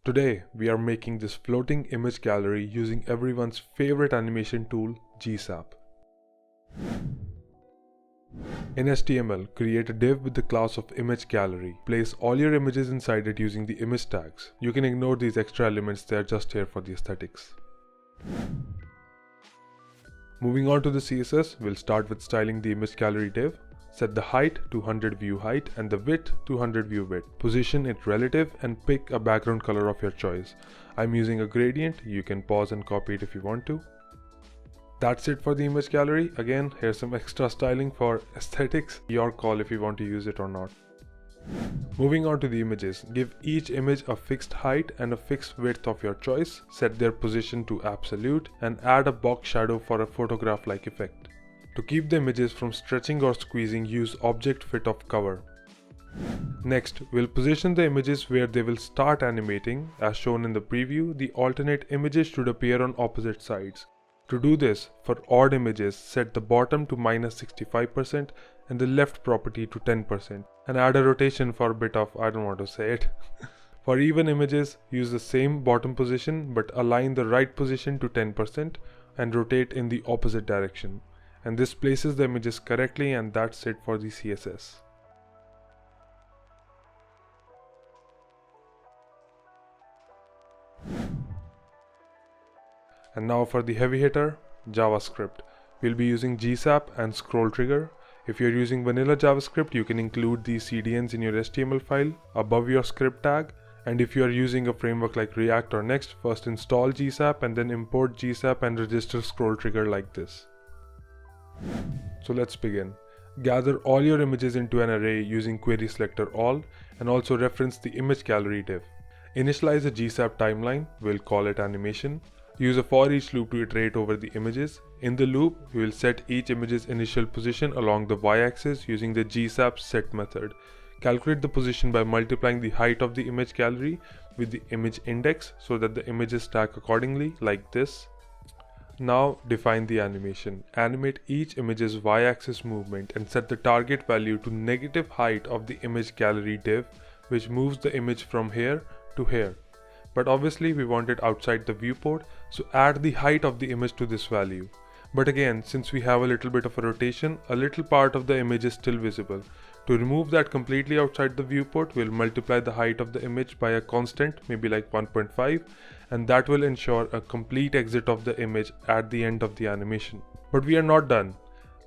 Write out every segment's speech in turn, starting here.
Today, we are making this floating image gallery using everyone's favorite animation tool, Gsap. In HTML, create a div with the class of image gallery. Place all your images inside it using the image tags. You can ignore these extra elements, they are just here for the aesthetics. Moving on to the CSS, we'll start with styling the image gallery div. Set the height to 100 view height and the width to 100 view width. Position it relative and pick a background color of your choice. I'm using a gradient, you can pause and copy it if you want to. That's it for the image gallery. Again, here's some extra styling for aesthetics. Your call if you want to use it or not. Moving on to the images, give each image a fixed height and a fixed width of your choice. Set their position to absolute and add a box shadow for a photograph-like effect. To keep the images from stretching or squeezing, use object fit of cover. Next, we'll position the images where they will start animating. As shown in the preview, the alternate images should appear on opposite sides. To do this, for odd images, set the bottom to -65% and the left property to 10% and add a rotation for a bit of, I don't want to say it. For even images, use the same bottom position but align the right position to 10% and rotate in the opposite direction. And this places the images correctly, and that's it for the CSS. And now for the heavy hitter, JavaScript. We'll be using Gsap and scroll trigger. If you're using vanilla JavaScript, you can include these CDNs in your HTML file above your script tag. And if you are using a framework like React or Next, first install Gsap and then import Gsap and register scroll trigger like this. So let's begin. Gather all your images into an array using query selector all and also reference the image gallery div. Initialize a Gsap timeline, we'll call it animation. Use a for each loop to iterate over the images. In the loop, we will set each image's initial position along the y-axis using the Gsap set method. Calculate the position by multiplying the height of the image gallery with the image index so that the images stack accordingly like this. Now define the animation. Animate each image's y-axis movement and set the target value to negative height of the image gallery div, which moves the image from here to here. But obviously we want it outside the viewport, so add the height of the image to this value. But again, since we have a little bit of a rotation, a little part of the image is still visible. To remove that completely outside the viewport, we'll multiply the height of the image by a constant, maybe like 1.5, and that will ensure a complete exit of the image at the end of the animation. But we are not done.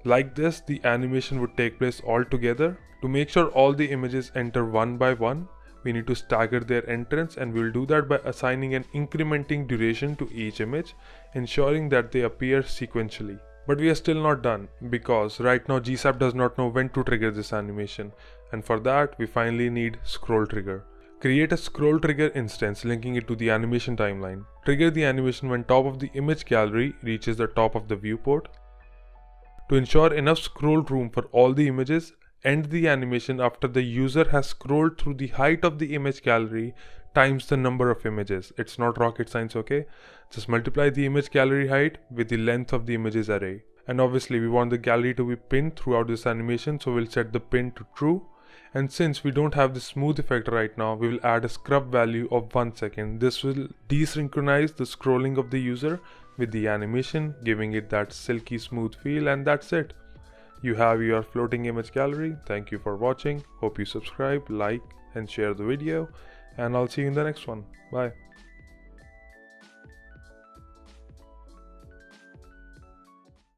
Like this, the animation would take place all together. To make sure all the images enter one by one, we need to stagger their entrance, and we'll do that by assigning an incrementing duration to each image, ensuring that they appear sequentially. But we are still not done, because right now Gsap does not know when to trigger this animation, and for that we finally need scroll trigger. Create a scroll trigger instance linking it to the animation timeline. Trigger the animation when top of the image gallery reaches the top of the viewport. To ensure enough scroll room for all the images, end the animation after the user has scrolled through the height of the image gallery times the number of images. It's not rocket science, okay? Just multiply the image gallery height with the length of the images array. And obviously we want the gallery to be pinned throughout this animation, so we'll set the pin to true. And since we don't have the smooth effect right now, we will add a scrub value of 1 second. This will desynchronize the scrolling of the user with the animation, giving it that silky smooth feel, and that's it. You have your floating image gallery. Thank you for watching. Hope you subscribe, like, and share the video. And I'll see you in the next one. Bye.